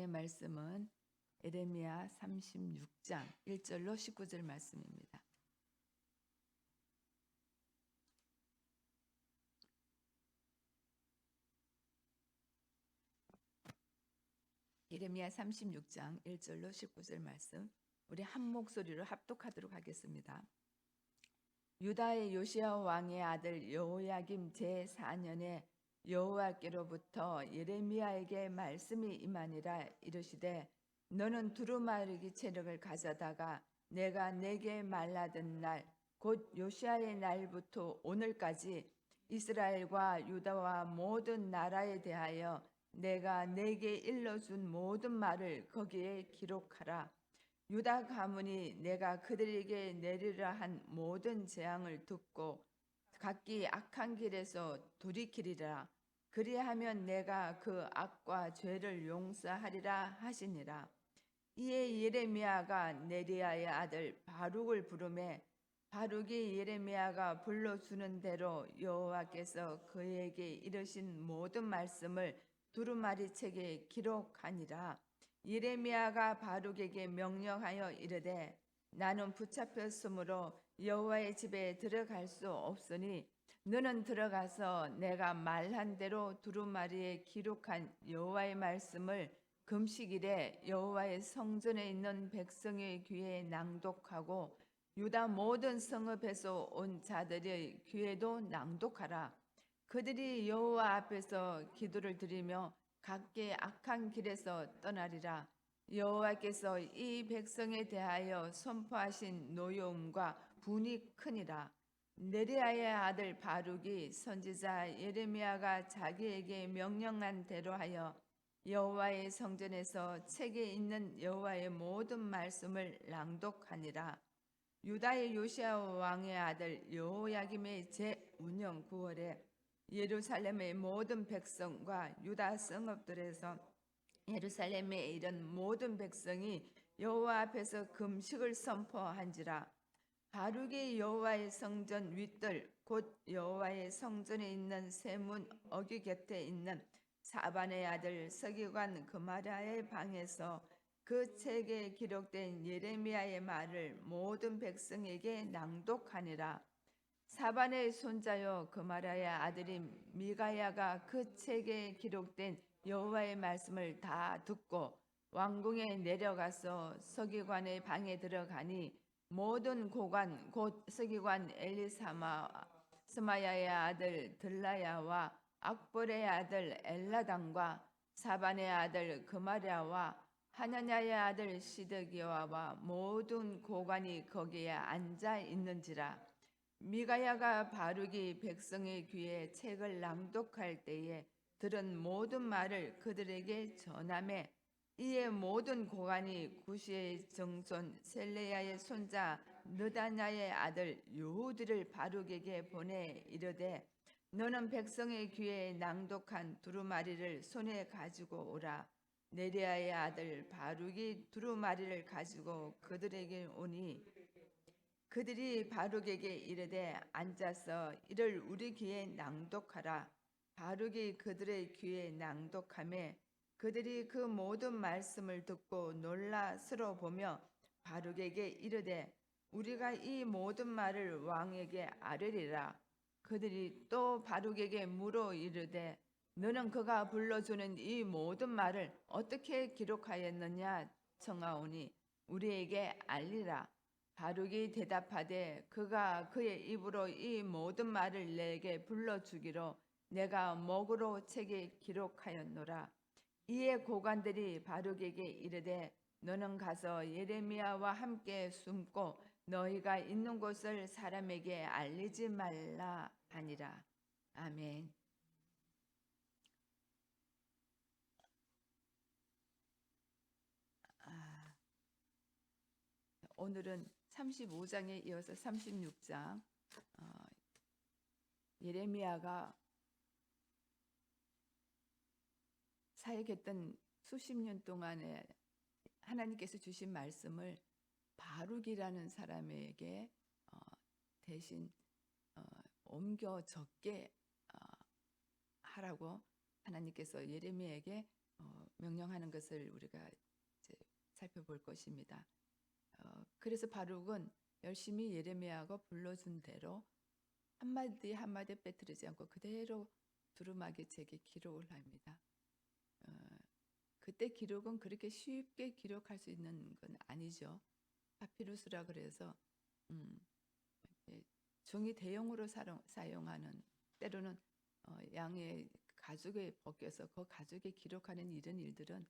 묵상의 말씀은 예레미야 36장 1절로 19절 말씀입니다. 예레미야 36장 1절로 19절 말씀, 우리 한 목소리로 합독하도록 하겠습니다. 유다의 요시야 왕의 아들 여호야김 제4년에 여호와께로부터 예레미야에게 말씀이 임하니라. 이르시되 너는 두루마리 체력을 가져다가 내가 내게 말하던 날 곧 요시야의 날부터 오늘까지 이스라엘과 유다와 모든 나라에 대하여 내가 내게 일러준 모든 말을 거기에 기록하라. 유다 가문이 내가 그들에게 내리라 한 모든 재앙을 듣고 각기 악한 길에서 돌이키리라. 그리하면 내가 그 악과 죄를 용서하리라 하시니라. 이에 예레미야가 네리야의 아들 바룩을 부르매 바룩이 예레미야가 불러주는 대로 여호와께서 그에게 이르신 모든 말씀을 두루마리 책에 기록하니라. 예레미야가 바룩에게 명령하여 이르되 나는 붙잡혔으므로 여호와의 집에 들어갈 수 없으니 너는 들어가서 내가 말한 대로 두루마리에 기록한 여호와의 말씀을 금식일에 여호와의 성전에 있는 백성의 귀에 낭독하고 유다 모든 성읍에서 온 자들의 귀에도 낭독하라. 그들이 여호와 앞에서 기도를 드리며 각기 악한 길에서 떠나리라. 여호와께서 이 백성에 대하여 선포하신 노여움과 분이 크니라. 네리야의 아들 바룩이 선지자 예레미야가 자기에게 명령한 대로 하여 여호와의 성전에서 책에 있는 여호와의 모든 말씀을 낭독하니라. 유다의 요시야 왕의 아들 여호야김의 제5년 9월에 예루살렘의 모든 백성과 유다 성읍들에서 예루살렘에 이른 모든 백성이 여호와 앞에서 금식을 선포한지라. 바룩이 여호와의 성전 윗뜰 곧 여호와의 성전에 있는 세문 어귀 곁에 있는 사반의 아들 서기관 그마랴의 방에서 그 책에 기록된 예레미야의 말을 모든 백성에게 낭독하니라. 사반의 손자요 그마랴의 아들인 미가야가 그 책에 기록된 여호와의 말씀을 다 듣고 왕궁에 내려가서 서기관의 방에 들어가니 모든 고관 곧 서기관 엘리사마 스마야의 아들 들라야와 악볼의 아들 엘라당과 사반의 아들 그마랴와 하나냐의 아들 시드기야와 모든 고관이 거기에 앉아 있는지라. 미가야가 바룩이 백성의 귀에 책을 낭독할 때에 들은 모든 말을 그들에게 전하매 이에 모든 고관이 구시의 정손 셀레야의 손자 느다냐의 아들 요후드를 바룩에게 보내 이르되 너는 백성의 귀에 낭독한 두루마리를 손에 가지고 오라. 네리야의 아들 바룩이 두루마리를 가지고 그들에게 오니 그들이 바룩에게 이르되 앉아서 이를 우리 귀에 낭독하라. 바룩이 그들의 귀에 낭독하매 그들이 그 모든 말씀을 듣고 놀라 스러보며 바룩에게 이르되 우리가 이 모든 말을 왕에게 아뢰리라. 그들이 또 바룩에게 물어 이르되 너는 그가 불러주는 이 모든 말을 어떻게 기록하였느냐 청하오니 우리에게 알리라. 바룩이 대답하되 그가 그의 입으로 이 모든 말을 내게 불러주기로 내가 목으로 책에 기록하였노라. 이에 고관들이 바룩에게 이르되 너는 가서 예레미야와 함께 숨고 너희가 있는 곳을 사람에게 알리지 말라 하니라. 아멘. 오늘은 35장에 이어서 36장 예레미야가 사역했던 수십 년 동안에 하나님께서 주신 말씀을 바룩이라는 사람에게 대신 옮겨 적게 하라고 하나님께서 예레미야에게 명령하는 것을 우리가 이제 살펴볼 것입니다. 그래서 바룩은 열심히 예레미야가 불러준 대로 한마디 한마디 빼뜨리지 않고 그대로 두루마기 책에 기록을 합니다. 그때 기록은 그렇게 쉽게 기록할 수 있는 건 아니죠. 파피루스라 그래서 종이 대용으로 사용하는, 때로는 양의 가죽에 벗겨서 그 가죽에 기록하는 이런 일들은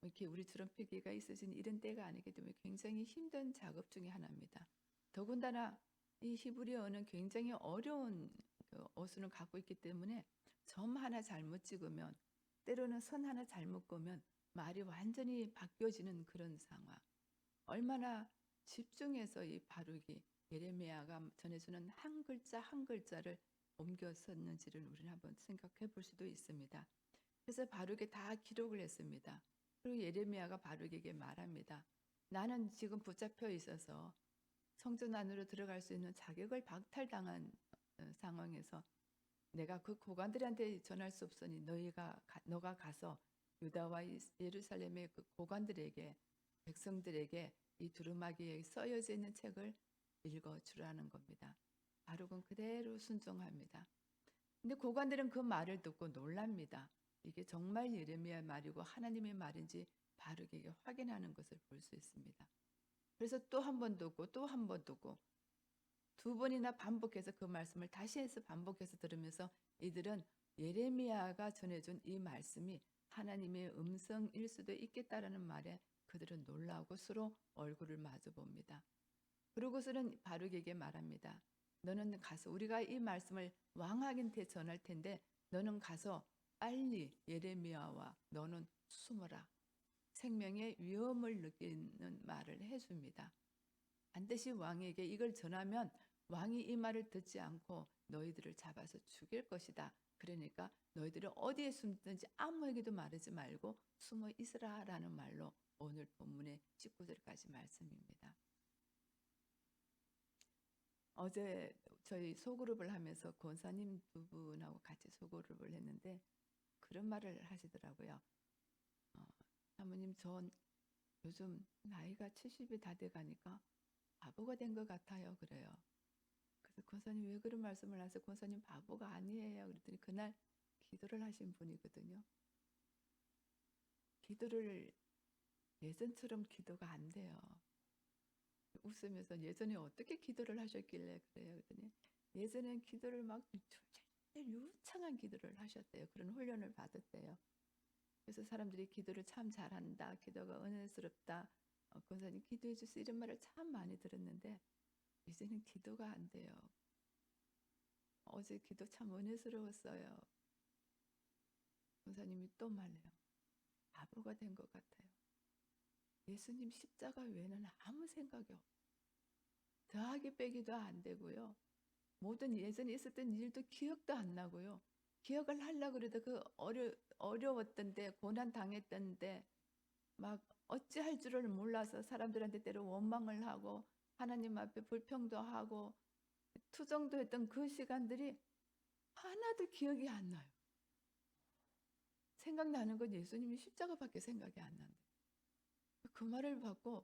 이렇게 우리처럼 필기가 있어진 이런 때가 아니기 때문에 굉장히 힘든 작업 중에 하나입니다. 더군다나 이 히브리어는 굉장히 어려운 어순을 갖고 있기 때문에 점 하나 잘못 찍으면, 때로는 선 하나 잘못 그으면 말이 완전히 바뀌어지는 그런 상황. 얼마나 집중해서 이 바룩이 예레미야가 전해주는 한 글자 한 글자를 옮겨 썼는지를 우리는 한번 생각해 볼 수도 있습니다. 그래서 바룩에 다 기록을 했습니다. 그리고 예레미야가 바룩에게 말합니다. 나는 지금 붙잡혀 있어서 성전 안으로 들어갈 수 있는 자격을 박탈당한 상황에서 내가 그 고관들한테 전할 수 없으니 너가 가서 유다와 예루살렘의 그 고관들에게, 백성들에게 이 두루마기에 써여져 있는 책을 읽어주라는 겁니다. 바룩은 그대로 순종합니다. 근데 고관들은 그 말을 듣고 놀랍니다. 이게 정말 예레미야의 말이고 하나님의 말인지 바룩에게 확인하는 것을 볼 수 있습니다. 그래서 또 한 번 듣고 또 한 번 듣고 두 번이나 반복해서 그 말씀을 다시 해서 반복해서 들으면서 이들은 예레미야가 전해준 이 말씀이 하나님의 음성일 수도 있겠다라는 말에 그들은 놀라고 서로 얼굴을 마주 봅니다. 그러고서는 바룩에게 말합니다. 너는 가서, 우리가 이 말씀을 왕에게 전할 텐데 너는 가서 빨리 예레미야와 너는 숨어라. 생명의 위험을 느끼는 말을 해줍니다. 반드시 왕에게 이걸 전하면 왕이 이 말을 듣지 않고 너희들을 잡아서 죽일 것이다. 그러니까 너희들은 어디에 숨든지 아무에게도 말하지 말고 숨어 있으라라는 말로 오늘 본문의 19절까지 말씀입니다. 어제 저희 소그룹을 하면서 권사님 두 분하고 같이 소그룹을 했는데 그런 말을 하시더라고요. 사모님, 전 요즘 나이가 70이 다 돼가니까 바보가 된 것 같아요. 그래요. 그래서 권사님 왜 그런 말씀을 하세요? 권사님 바보가 아니에요. 그랬더니 그날 기도를 하신 분이거든요. 기도를 예전처럼 기도가 안 돼요. 웃으면서 예전에 어떻게 기도를 하셨길래 그래요? 그랬더니 예전엔 기도를 막 유창한 기도를 하셨대요. 그런 훈련을 받았대요. 그래서 사람들이 기도를 참 잘한다, 기도가 은혜스럽다, 권사님 기도해 주세요 이런 말을 참 많이 들었는데 이제는 기도가 안 돼요. 어제 기도 참 은혜스러웠어요. 권사님이 또 말해요. 바보가 된 것 같아요. 예수님 십자가 외에는 아무 생각이 없어요. 더하기 빼기도 안 되고요. 모든 예전에 있었던 일도 기억도 안 나고요. 기억을 하려고 그래도 그 어려웠던 때, 고난 당했던 때 막 어찌할 줄을 몰라서 사람들한테 때로 원망을 하고 하나님 앞에 불평도 하고 투정도 했던 그 시간들이 하나도 기억이 안 나요. 생각나는 건 예수님이 십자가밖에 생각이 안 난대요. 그 말을 받고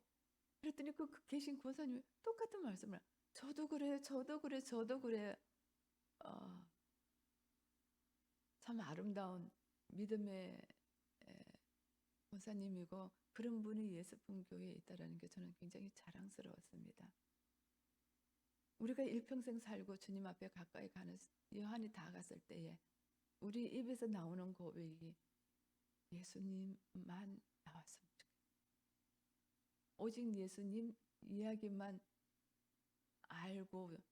그랬더니 그 계신 권사님이 똑같은 말씀을, 저도 그래, 저도 그래, 저도 그래. 참 아름다운 믿음의 권사님이고 그런 분이 예수품 교회에 있다는 게 저는 굉장히 자랑스러웠습니다. 우리가 일평생 살고 주님 앞에 가까이 가는 여한이 다 갔을 때에 우리 입에서 나오는 고백이 예수님만 나왔으면 좋겠다. 오직 예수님 이야기만 알고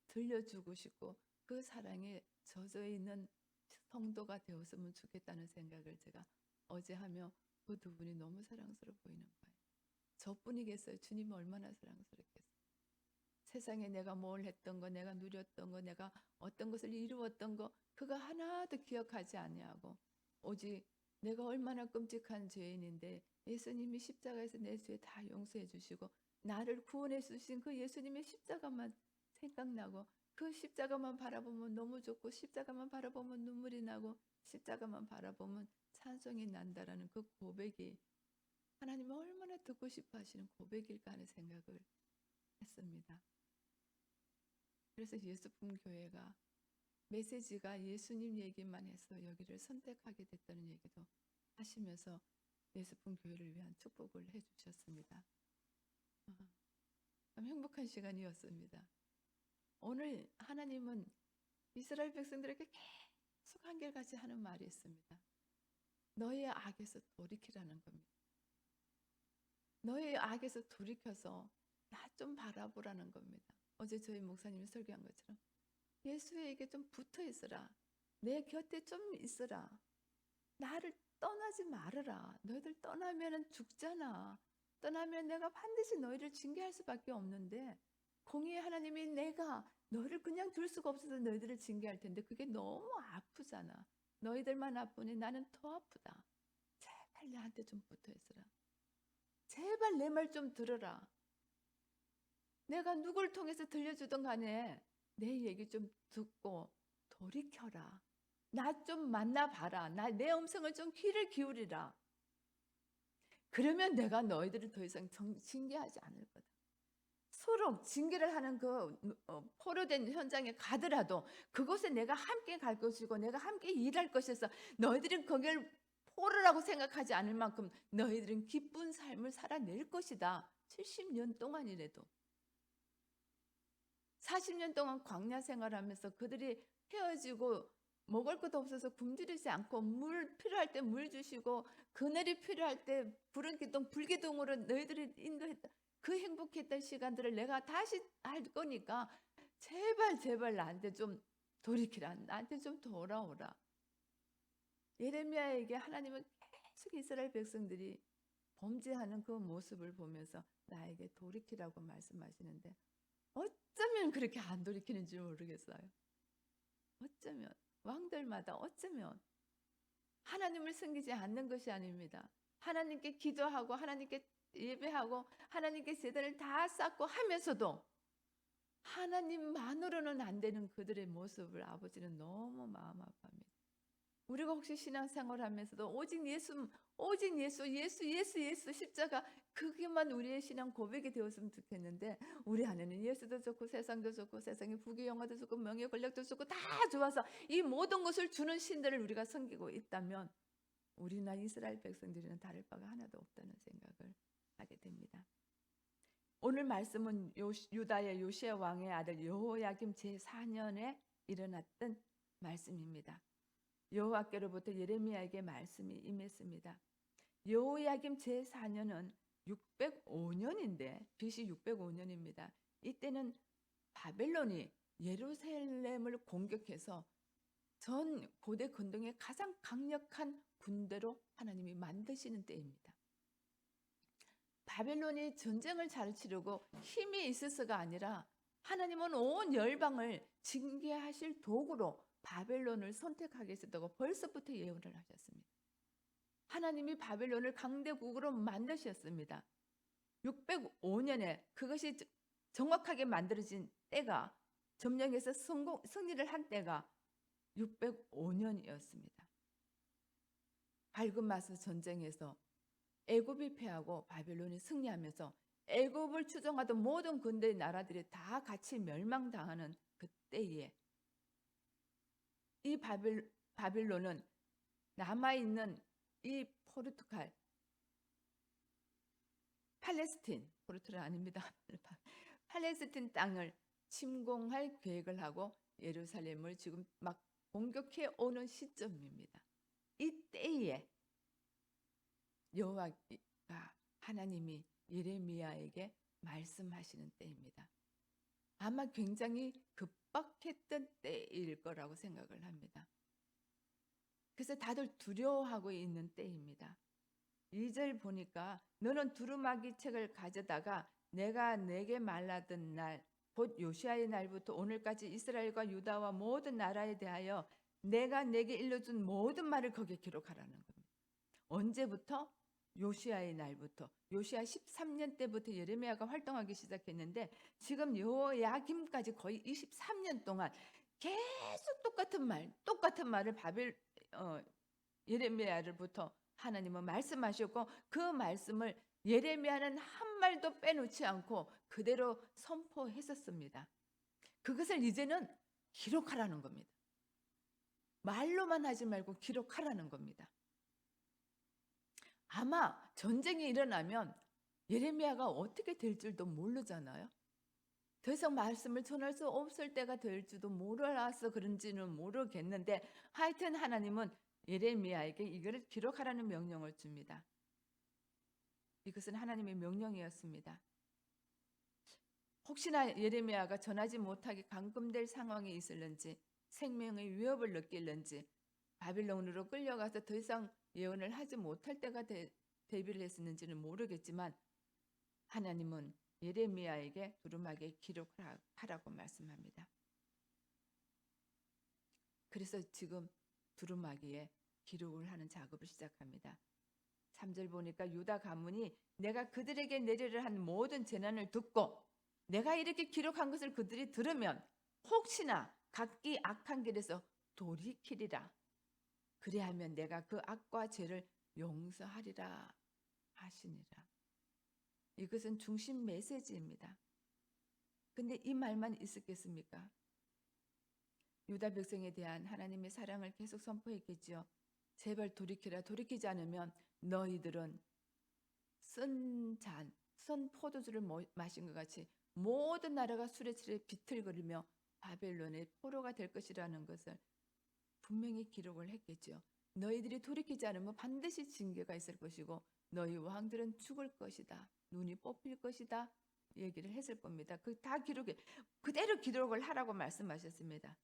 들려주고 싶고 그 사랑에 젖어 있는 성도가 되었으면 좋겠다는 생각을 제가 어제 하며 그 두 분이 너무 사랑스러워 보이는 거예요. 저뿐이겠어요. 주님은 얼마나 사랑스럽겠어요. 세상에 내가 뭘 했던 거, 내가 누렸던 거, 내가 어떤 것을 이루었던 거 그거 하나도 기억하지 아니하고 오직 내가 얼마나 끔찍한 죄인인데 예수님이 십자가에서 내 죄 다 용서해 주시고 나를 구원해 주신 그 예수님의 십자가만 생각나고 그 십자가만 바라보면 너무 좋고 십자가만 바라보면 눈물이 나고 십자가만 바라보면 찬송이 난다라는 그 고백이 하나님이 얼마나 듣고 싶어 하시는 고백일까 하는 생각을 했습니다. 그래서 예수품 교회가 메시지가 예수님 얘기만 해서 여기를 선택하게 됐다는 얘기도 하시면서 예수품 교회를 위한 축복을 해주셨습니다. 참 행복한 시간이었습니다. 오늘 하나님은 이스라엘 백성들에게 계속 한결같이 하는 말이 있습니다. 너의 악에서 돌이키라는 겁니다. 너의 악에서 돌이켜서 나 좀 바라보라는 겁니다. 어제 저희 목사님이 설교한 것처럼 예수에게 좀 붙어 있으라. 내 곁에 좀 있으라. 나를 떠나지 말아라. 너희들 떠나면 죽잖아. 떠나면 내가 반드시 너희를 징계할 수밖에 없는데 공의의 하나님이 내가 너희를 그냥 둘 수가 없어서 너희들을 징계할 텐데 그게 너무 아프잖아. 너희들만 아프니 나는 더 아프다. 제발 나한테 좀 붙어 있으라. 제발 내 말 좀 들어라. 내가 누굴 통해서 들려주든 간에 내 얘기 좀 듣고 돌이켜라. 나 좀 만나봐라. 내 음성을 좀 귀를 기울이라. 그러면 내가 너희들을 더 이상 징계하지 않을 거다. 서로 징계를 하는 그 포로된 현장에 가더라도 그곳에 내가 함께 갈 것이고 내가 함께 일할 것이어서 너희들은 거기를 포로라고 생각하지 않을 만큼 너희들은 기쁜 삶을 살아낼 것이다. 70년 동안이라도 40년 동안 광야 생활하면서 그들이 헤어지고 먹을 것도 없어서 굶주리지 않고 물 필요할 때 물 주시고 그늘이 필요할 때 부른 기둥 불기둥으로 너희들이 인도했다. 그 행복했던 시간들을 내가 다시 할 거니까 제발 나한테 좀 돌이키라. 나한테 좀 돌아오라. 예레미야에게 하나님은 계속 이스라엘 백성들이 범죄하는 그 모습을 보면서 나에게 돌이키라고 말씀하시는데 어쩌면 그렇게 안 돌이키는지 모르겠어요. 어쩌면 왕들마다 어쩌면 하나님을 섬기지 않는 것이 아닙니다. 하나님께 기도하고 하나님께 예배하고 하나님께 제단을 다 쌓고 하면서도 하나님만으로는 안 되는 그들의 모습을 아버지는 너무 마음 아파합니다. 우리가 혹시 신앙생활 하면서도 오직 예수 십자가 그게만 우리의 신앙 고백이 되었으면 좋겠는데 우리 안에는 예수도 좋고 세상도 좋고 세상의 부귀영화도 좋고 명예 권력도 좋고 다 좋아서 이 모든 것을 주는 신들을 우리가 섬기고 있다면 우리나 이스라엘 백성들이는 다를 바가 하나도 없다는 생각을 하게 됩니다. 오늘 말씀은 유다의 요시야 왕의 아들 여호야김 제4년에 일어났던 말씀입니다. 여호와께로부터 예레미야에게 말씀이 임했습니다. 여호야김 제4년은 605년인데 BC 605년입니다. 이때는 바벨론이 예루살렘을 공격해서 전 고대 근동의 가장 강력한 군대로 하나님이 만드시는 때입니다. 바벨론이 전쟁을 잘 치르고 힘이 있어서가 아니라 하나님은 온 열방을 징계하실 도구로 바벨론을 선택하겠다고 벌써부터 예언을 하셨습니다. 하나님이 바벨론을 강대국으로 만드셨습니다. 605년에 그것이 정확하게 만들어진 때가 점령해서 승리를 한 때가 605년이었습니다. 발그마스 전쟁에서 애굽이 패하고 바벨론이 승리하면서 애굽을 추종하던 모든 근대 나라들이 다 같이 멸망당하는 그때에 이 바빌론은 남아있는 이 포르투갈, 포르투갈 아닙니다. 팔레스틴 땅을 침공할 계획을 하고 예루살렘을 지금 막 공격해 오는 시점입니다. 이때에 여호와가 하나님이 예레미야에게 말씀하시는 때입니다. 아마 굉장히 급박했던 때일 거라고 생각을 합니다. 그래서 다들 두려워하고 있는 때입니다. 2절 보니까 너는 두루마기 책을 가져다가 내가 내게 말하던 날 곧 요시아의 날부터 오늘까지 이스라엘과 유다와 모든 나라에 대하여 내가 내게 일러준 모든 말을 거기에 기록하라는 겁니다. 언제부터? 요시아의 날부터 요시아 13년 때부터 예레미야가 활동하기 시작했는데 지금 여호야김까지 거의 23년 동안 계속 똑같은 말을 예레미야를부터 하나님은 말씀하셨고 그 말씀을 예레미야는 한 말도 빼놓지 않고 그대로 선포했었습니다. 그것을 이제는 기록하라는 겁니다. 말로만 하지 말고 기록하라는 겁니다. 아마 전쟁이 일어나면 예레미야가 어떻게 될 줄도 모르잖아요. 더 이상 말씀을 전할 수 없을 때가 될지도 몰라서 그런지는 모르겠는데 하여튼 하나님은 예레미야에게 이거를 기록하라는 명령을 줍니다. 이것은 하나님의 명령이었습니다. 혹시나 예레미야가 전하지 못하게 감금될 상황에 있을는지 생명의 위협을 느낄는지 바빌론으로 끌려가서 더 이상 예언을 하지 못할 때가 대비를 했었는지는 모르겠지만 하나님은 예레미야에게 두루마기에 기록하라고 말씀합니다. 그래서 지금 두루마기에 기록을 하는 작업을 시작합니다. 3절 보니까 유다 가문이 내가 그들에게 내리려 한 모든 재난을 듣고 내가 이렇게 기록한 것을 그들이 들으면 혹시나 각기 악한 길에서 돌이키리라. 그리하면 내가 그 악과 죄를 용서하리라 하시니라. 이것은 중심 메시지입니다. 근데 이 말만 있었겠습니까? 유다 백성에 대한 하나님의 사랑을 계속 선포했겠지요. 제발 돌이키라. 돌이키지 않으면 너희들은 쓴 포도주를 마신 것 같이 모든 나라가 술에 취해 비틀거리며 바벨론의 포로가 될 것이라는 것을 분명히 기록을 했겠죠. 너희들이 돌이키지 않으면 반드시 징계가 있을 것이고 너희 왕들은 죽을 것이다. 눈이 뽑힐 것이다. 얘기를 했을 겁니다. 그 다 그대로 기록을 하라고 말씀하셨습니다.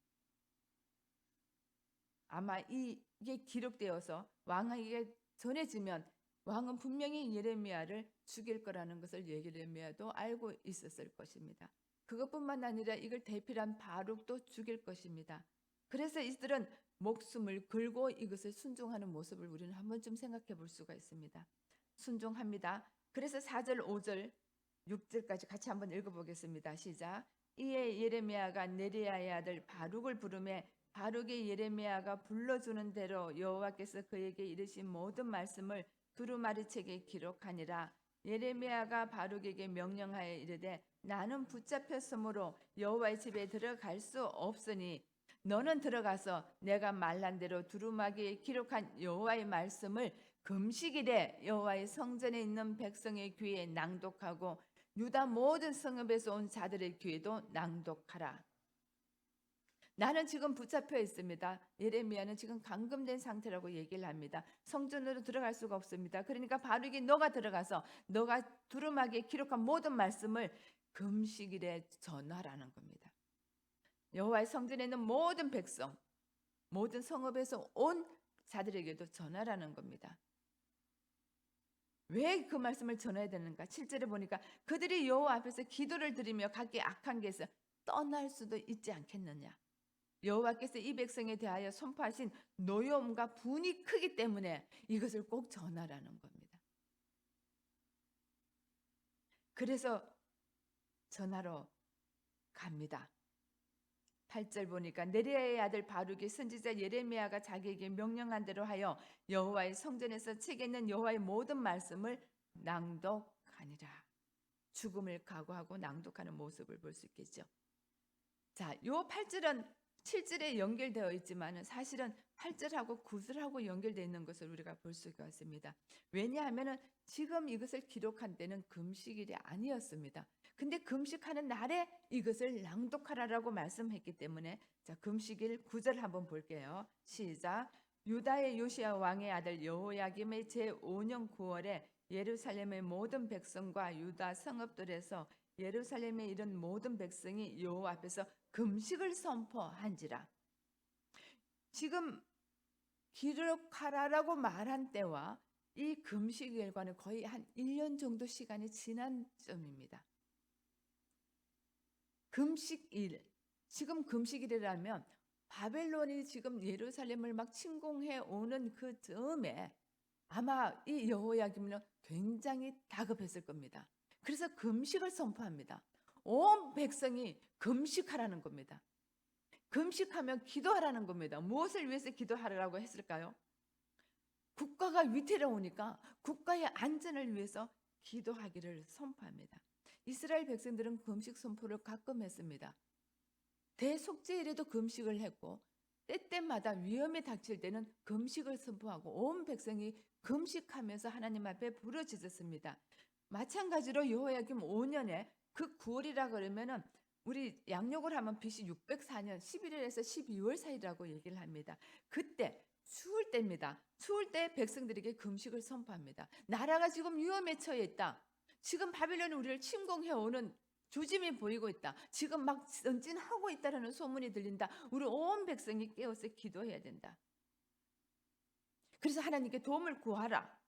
아마 이게 기록되어서 왕에게 전해지면 왕은 분명히 예레미야를 죽일 거라는 것을 예레미야도 알고 있었을 것입니다. 그것뿐만 아니라 이걸 대필한 바룩도 죽일 것입니다. 그래서 이들은 목숨을 걸고 이것을 순종하는 모습을 우리는 한 번쯤 생각해 볼 수가 있습니다. 순종합니다. 그래서 4절, 5절, 6절까지 같이 한번 읽어보겠습니다. 시작. 이에 예레미야가 네리야의 아들 바룩을 부르매 바룩이 예레미야가 불러주는 대로 여호와께서 그에게 이르신 모든 말씀을 두루마리책에 기록하니라. 예레미야가 바룩에게 명령하여 이르되 나는 붙잡혔으므로 여호와의 집에 들어갈 수 없으니 너는 들어가서 내가 말한 대로 두루마기에 기록한 여호와의 말씀을 금식일에 여호와의 성전에 있는 백성의 귀에 낭독하고 유다 모든 성읍에서 온 자들의 귀에도 낭독하라. 나는 지금 붙잡혀 있습니다. 예레미야는 지금 감금된 상태라고 얘기를 합니다. 성전으로 들어갈 수가 없습니다. 그러니까 바룩이 너가 들어가서 너가 두루마기에 기록한 모든 말씀을 금식일에 전하라는 겁니다. 여호와의 성전에 있는 모든 백성, 모든 성읍에서 온 자들에게도 전하라는 겁니다. 왜 그 말씀을 전해야 되는가? 7절에 보니까 그들이 여호와 앞에서 기도를 드리며 각기 악한 길에서 떠날 수도 있지 않겠느냐. 여호와께서 이 백성에 대하여 선포하신 노여움과 분이 크기 때문에 이것을 꼭 전하라는 겁니다. 그래서 전하러 갑니다. 8절 보니까 네리야의 아들 바룩이 선지자 예레미야가 자기에게 명령한 대로 하여 여호와의 성전에서 책에 있는 여호와의 모든 말씀을 낭독하니라. 죽음을 각오하고 낭독하는 모습을 볼 수 있겠죠. 자, 요 8절은 7절에 연결되어 있지만 사실은 8절하고 9절하고 연결되어 있는 것을 우리가 볼 수가 있습니다. 왜냐하면 지금 이것을 기록한 때는 금식일이 아니었습니다. 근데 금식하는 날에 이것을 낭독하라라고 말씀했기 때문에 자, 금식일 9절 한번 볼게요. 시작. 유다의 요시야 왕의 아들 여호야김의 제5년 9월에 예루살렘의 모든 백성과 유다 성읍들에서 예루살렘에 이른 모든 백성이 여호와 앞에서 금식을 선포한지라. 지금 기록하라라고 말한 때와 이 금식일과는 거의 한 1년 정도 시간이 지난 점입니다. 금식일, 지금 금식일이라면 바벨론이 지금 예루살렘을 막 침공해 오는 그 즈음에 아마 이 여호야김은 굉장히 다급했을 겁니다. 그래서 금식을 선포합니다. 온 백성이 금식하라는 겁니다. 금식하면 기도하라는 겁니다. 무엇을 위해서 기도하라고 했을까요? 국가가 위태로우니까 국가의 안전을 위해서 기도하기를 선포합니다. 이스라엘 백성들은 금식 선포를 가끔 했습니다. 대속죄일에도 금식을 했고 때때마다 위험이 닥칠 때는 금식을 선포하고 온 백성이 금식하면서 하나님 앞에 부르짖었습니다. 마찬가지로 여호야김 5년에 그 9월이라 그러면은 우리 양력을 하면 BC 604년 11월에서 12월 사이라고 얘기를 합니다. 그때 추울 때입니다. 추울 때 백성들에게 금식을 선포합니다. 나라가 지금 위험에 처해 있다. 지금 바벨론이 우리를 침공해 오는 조짐이 보이고 있다. 지금 막 전진하고 있다라는 소문이 들린다. 우리 온 백성이 깨어서 기도해야 된다. 그래서 하나님께 도움을 구하라.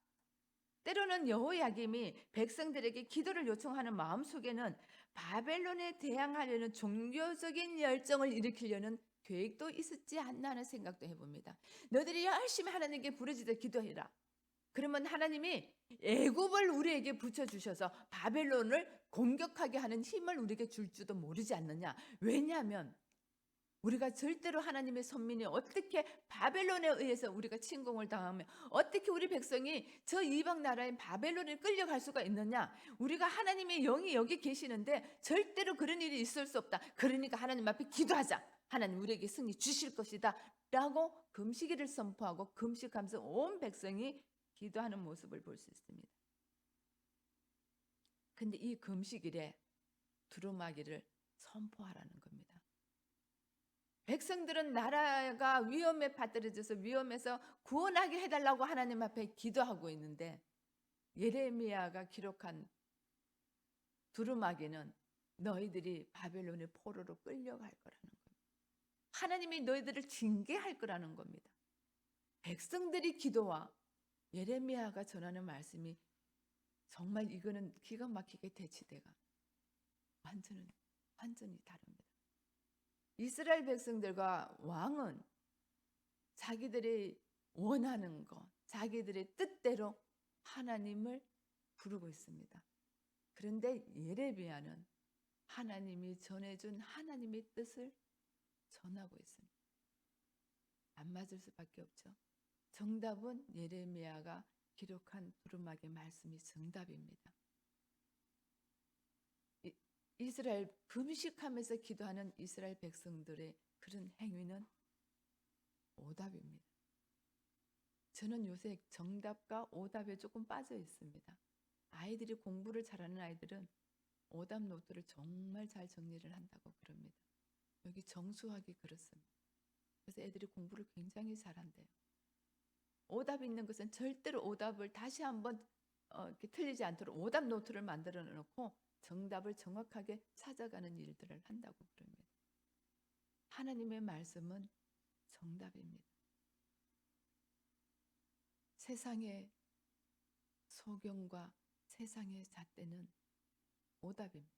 때로는 여호야김이 백성들에게 기도를 요청하는 마음속에는 바벨론에 대항하려는 종교적인 열정을 일으키려는 계획도 있었지 않나 하는 생각도 해봅니다. 너희들이 열심히 하나님께 부르짖어 기도해라. 그러면 하나님이 애굽을 우리에게 붙여주셔서 바벨론을 공격하게 하는 힘을 우리에게 줄지도 모르지 않느냐. 왜냐하면 우리가 절대로 하나님의 선민이 어떻게 바벨론에 의해서 우리가 침공을 당하면 어떻게 우리 백성이 저 이방 나라인 바벨론에 끌려갈 수가 있느냐. 우리가 하나님의 영이 여기 계시는데 절대로 그런 일이 있을 수 없다. 그러니까 하나님 앞에 기도하자. 하나님 우리에게 승리 주실 것이다 라고 금식일을 선포하고 금식하면서 온 백성이 기도하는 모습을 볼 수 있습니다. 근데 이 금식일에 두루마기를 선포하라는 겁니다. 백성들은 나라가 위험에 빠뜨려져서 위험에서 구원하게 해달라고 하나님 앞에 기도하고 있는데 예레미야가 기록한 두루마기는 너희들이 바벨론의 포로로 끌려갈 거라는 겁니다. 하나님이 너희들을 징계할 거라는 겁니다. 백성들이 기도와 예레미야가 전하는 말씀이 정말 이거는 기가 막히게 대치돼가 완전히 다릅니다. 이스라엘 백성들과 왕은 자기들이 원하는 것, 자기들의 뜻대로 하나님을 부르고 있습니다. 그런데 예레미야는 하나님이 전해준 하나님의 뜻을 전하고 있습니다. 안 맞을 수밖에 없죠. 정답은 예레미야가 기록한 두루마기 말씀이 정답입니다. 이스라엘 금식하면서 기도하는 이스라엘 백성들의 그런 행위는 오답입니다. 저는 요새 정답과 오답에 조금 빠져 있습니다. 아이들이 공부를 잘하는 아이들은 오답 노트를 정말 잘 정리를 한다고 그럽니다. 여기 정수하기 그렇습니다. 그래서 애들이 공부를 굉장히 잘한대요. 오답이 있는 것은 절대로 오답을 다시 한번 이렇게 틀리지 않도록 오답 노트를 만들어 놓고 정답을 정확하게 찾아가는 일들을 한다고 그럽니다. 하나님의 말씀은 정답입니다. 세상의 소경과 세상의 잣대는 오답입니다.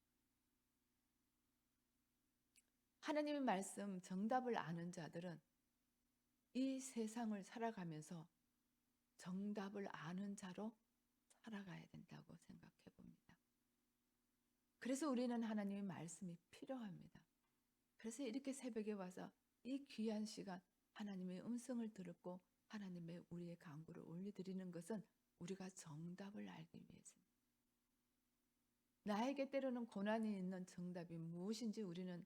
하나님의 말씀 정답을 아는 자들은 이 세상을 살아가면서 정답을 아는 자로 살아가야 된다고 생각해 봅니다. 그래서 우리는 하나님의 말씀이 필요합니다. 그래서 이렇게 새벽에 와서 이 귀한 시간 하나님의 음성을 듣고 하나님의 우리의 간구를 올려드리는 것은 우리가 정답을 알기 위해서입니다. 나에게 때로는 고난이 있는 정답이 무엇인지 우리는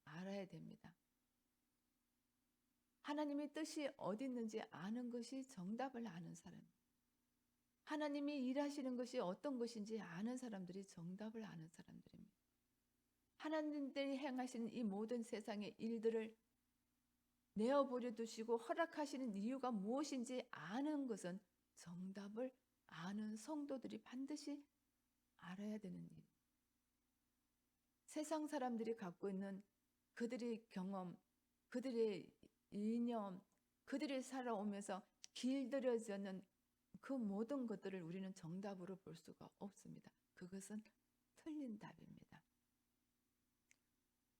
알아야 됩니다. 하나님의 뜻이 어디 있는지 아는 것이 정답을 아는 사람입니다. 하나님이 일하시는 것이 어떤 것인지 아는 사람들이 정답을 아는 사람들입니다. 하나님들이 행하시는 이 모든 세상의 일들을 내어버려 두시고 허락하시는 이유가 무엇인지 아는 것은 정답을 아는 성도들이 반드시 알아야 되는 일. 세상 사람들이 갖고 있는 그들의 경험, 그들의 이념, 그들이 살아오면서 길들여지는 그 모든 것들을 우리는 정답으로 볼 수가 없습니다. 그것은 틀린 답입니다.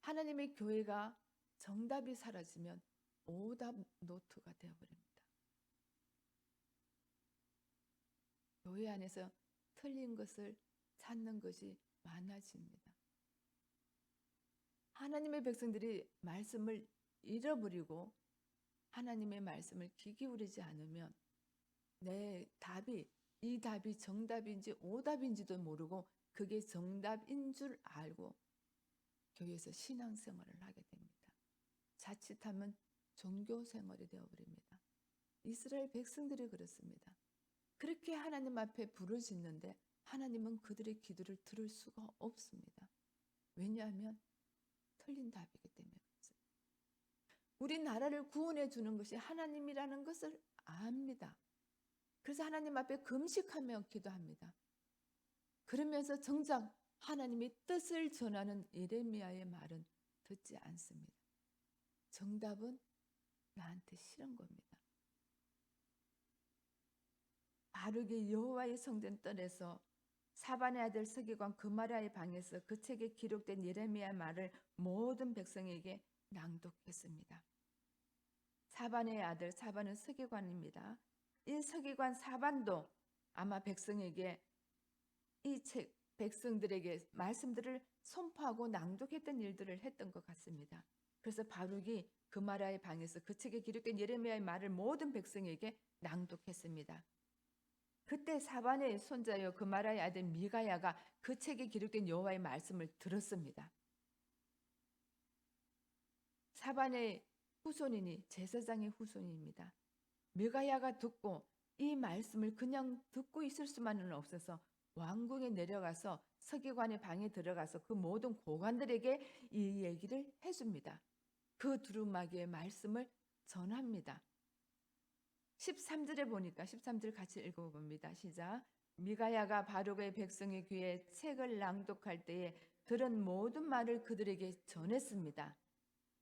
하나님의 교회가 정답이 사라지면 오답 노트가 되어버립니다. 교회 안에서 틀린 것을 찾는 것이 많아집니다. 하나님의 백성들이 말씀을 잃어버리고 하나님의 말씀을 귀 기울이지 않으면 이 답이 정답인지 오답인지도 모르고 그게 정답인 줄 알고 교회에서 신앙생활을 하게 됩니다. 자칫하면 종교생활이 되어버립니다. 이스라엘 백성들이 그렇습니다. 그렇게 하나님 앞에 부르짖는데 하나님은 그들의 기도를 들을 수가 없습니다. 왜냐하면 틀린 답이기 때문에 그렇습니다. 우리 나라를 구원해 주는 것이 하나님이라는 것을 압니다. 그래서 하나님 앞에 금식하며 기도합니다. 그러면서 정작 하나님의 뜻을 전하는 예레미야의 말은 듣지 않습니다. 정답은 나한테 싫은 겁니다. 바르게 여호와의 성전 뜰에서 사반의 아들 서기관 그마리아의 방에서 그 책에 기록된 예레미야 말을 모든 백성에게 낭독했습니다. 사반의 아들 사반은 서기관입니다. 이 서기관 사반도 아마 백성에게 이 책 백성들에게 말씀들을 선포하고 낭독했던 일들을 했던 것 같습니다. 그래서 바룩이 그마리아의 방에서 그 책에 기록된 예레미야의 말을 모든 백성에게 낭독했습니다. 그때 사반의 손자여 그마리아의 아들 미가야가 그 책에 기록된 여호와의 말씀을 들었습니다. 사반의 후손이니 제사장의 후손입니다. 미가야가 듣고 이 말씀을 그냥 듣고 있을 수만은 없어서 왕궁에 내려가서 서기관의 방에 들어가서 그 모든 고관들에게 이 얘기를 해줍니다. 그 두루마기의 말씀을 전합니다. 13절에 보니까 13절 같이 읽어봅니다. 시작. 미가야가 바룩의 백성의 귀에 책을 낭독할 때에 들은 모든 말을 그들에게 전했습니다.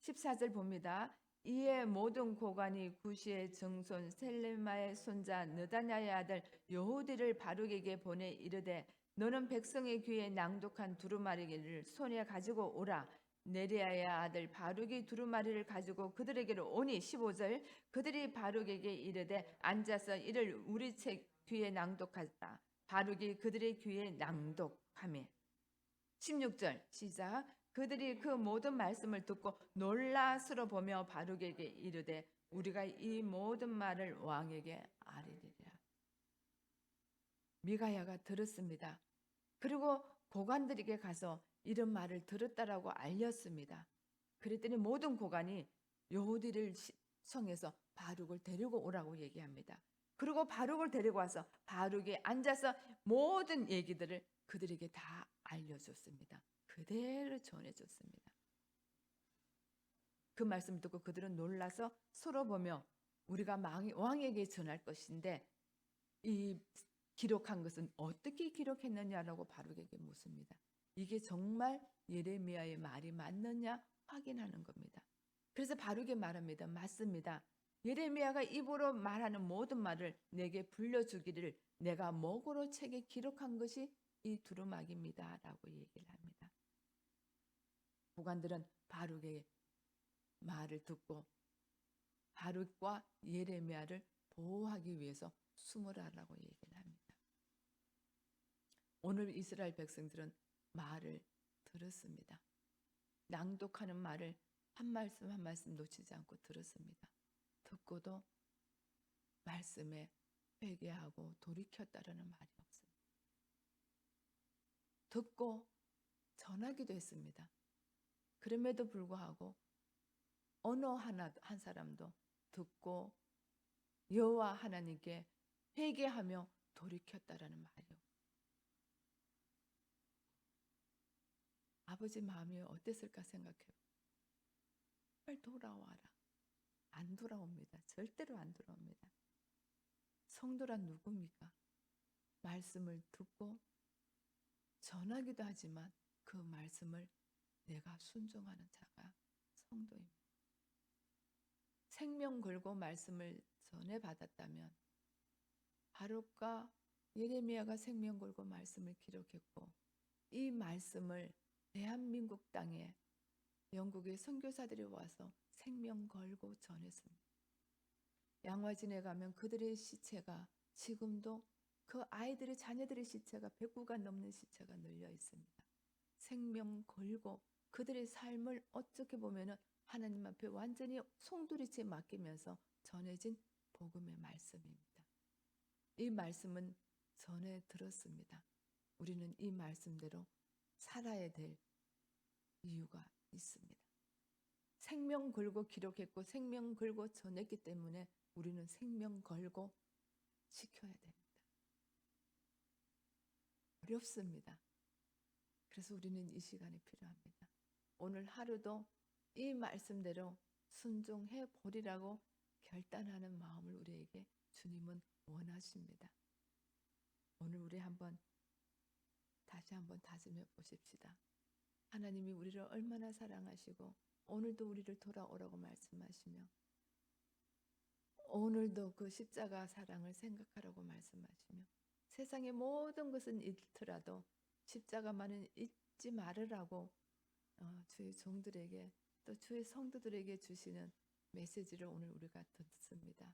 14절 봅니다. 이에 모든 고관이 구시의 정손 셀레마의 손자 느다냐의 아들 여호디를 바룩에게 보내 이르되 너는 백성의 귀에 낭독한 두루마리를 손에 가지고 오라. 네리야의 아들 바룩이 두루마리를 가지고 그들에게로 오니 15절 그들이 바룩에게 이르되 앉아서 이를 우리 책 귀에 낭독하다. 바룩이 그들의 귀에 낭독하며 16절 시작. 그들이 그 모든 말씀을 듣고 놀라스러 보며 바룩에게 이르되 우리가 이 모든 말을 왕에게 아뢰리라. 미가야가 들었습니다. 그리고 고관들에게 가서 이런 말을 들었다라고 알렸습니다. 그랬더니 모든 고관이 여호디를 성에서 바룩을 데리고 오라고 얘기합니다. 그리고 바룩을 데리고 와서 바룩이 앉아서 모든 얘기들을 그들에게 다 알려줬습니다. 그대로 전해줬습니다. 그 말씀 듣고 그들은 놀라서 서로 보며 우리가 왕에게 전할 것인데 이 기록한 것은 어떻게 기록했느냐라고 바룩에게 묻습니다. 이게 정말 예레미야의 말이 맞느냐 확인하는 겁니다. 그래서 바룩이 말합니다. 맞습니다. 예레미야가 입으로 말하는 모든 말을 내게 불려주기를 내가 목으로 책에 기록한 것이 이 두루마기입니다 라고 얘기를 합니다. 고관들은 바룩의 말을 듣고 바룩과 예레미야를 보호하기 위해서 숨으라라고 얘기를 합니다. 오늘 이스라엘 백성들은 말을 들었습니다. 낭독하는 말을 한 말씀 한 말씀 놓치지 않고 들었습니다. 듣고도 말씀에 회개하고 돌이켰다라는 말이 없습니다. 듣고 전하기도 했습니다. 그럼에도 불구하고 어느 한 사람도 듣고 여호와 하나님께 회개하며 돌이켰다라는 말이요. 아버지 마음이 어땠을까 생각해요. 빨리 돌아와라. 안 돌아옵니다. 절대로 안 돌아옵니다. 성도란 누굽니까? 말씀을 듣고 전하기도 하지만 그 말씀을 내가 순종하는 자가 성도입니다. 생명 걸고 말씀을 전해받았다면 바룩과 예레미야가 생명 걸고 말씀을 기록했고 이 말씀을 대한민국 땅에 영국의 선교사들이 와서 생명 걸고 전했습니다. 양화진에 가면 그들의 시체가 지금도 그 아이들의 자녀들의 시체가 100구가 넘는 시체가 널려 있습니다. 생명 걸고 그들의 삶을 어떻게 보면 하나님 앞에 완전히 송두리째 맡기면서 전해진 복음의 말씀입니다. 이 말씀은 전에 들었습니다. 우리는 이 말씀대로 살아야 될 이유가 있습니다. 생명 걸고 기록했고 생명 걸고 전했기 때문에 우리는 생명 걸고 지켜야 됩니다. 어렵습니다. 그래서 우리는 이 시간이 필요합니다. 오늘 하루도 이 말씀대로 순종해 보리라고 결단하는 마음을 우리에게 주님은 원하십니다. 오늘 우리 다시 한번 다짐해 보십시다. 하나님이 우리를 얼마나 사랑하시고 오늘도 우리를 돌아오라고 말씀하시며 오늘도 그 십자가 사랑을 생각하라고 말씀하시며 세상의 모든 것은 잃더라도 십자가만은 잊지 말으라고 주의 종들에게 또 주의 성도들에게 주시는 메시지를 오늘 우리가 듣습니다.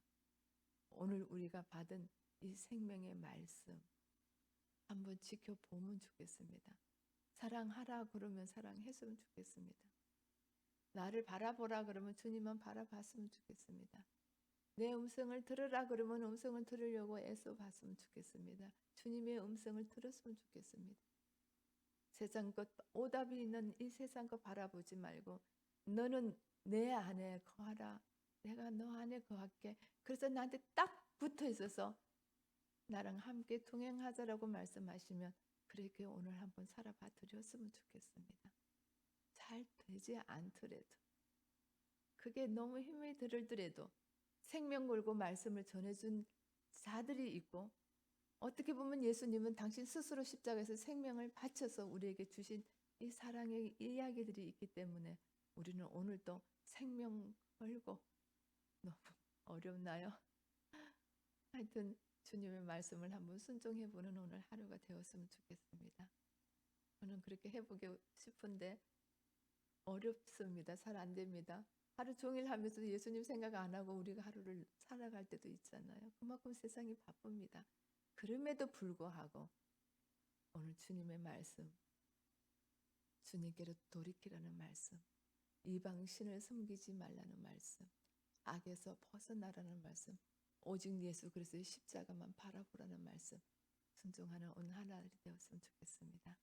오늘 우리가 받은 이 생명의 말씀 한번 지켜보면 좋겠습니다. 사랑하라 그러면 사랑했으면 좋겠습니다. 나를 바라보라 그러면 주님만 바라봤으면 좋겠습니다. 내 음성을 들으라 그러면 음성을 들으려고 애써 봤으면 좋겠습니다. 주님의 음성을 들었으면 좋겠습니다. 세상 것 오답이 있는 이 세상 것 바라보지 말고 너는 내 안에 거하라. 내가 너 안에 거할게. 그래서 나한테 딱 붙어 있어서 나랑 함께 동행하자라고 말씀하시면 그렇게 오늘 한번 살아봐 드렸으면 좋겠습니다. 잘 되지 않더라도 그게 너무 힘이 들더라도 생명 걸고 말씀을 전해준 자들이 있고 어떻게 보면 예수님은 당신 스스로 십자가에서 생명을 바쳐서 우리에게 주신 이 사랑의 이야기들이 있기 때문에 우리는 오늘도 생명 걸고 너무 어렵나요? 하여튼 주님의 말씀을 한번 순종해보는 오늘 하루가 되었으면 좋겠습니다. 저는 그렇게 해보고 싶은데 어렵습니다. 잘 안 됩니다. 하루 종일 하면서 예수님 생각 안 하고 우리가 하루를 살아갈 때도 있잖아요. 그만큼 세상이 바쁩니다. 그럼에도 불구하고 오늘 주님의 말씀, 주님께로 돌이키라는 말씀, 이방 신을 섬기지 말라는 말씀, 악에서 벗어나라는 말씀, 오직 예수 그리스도의 십자가만 바라보라는 말씀 순종하는 오늘 하나가 되었으면 좋겠습니다.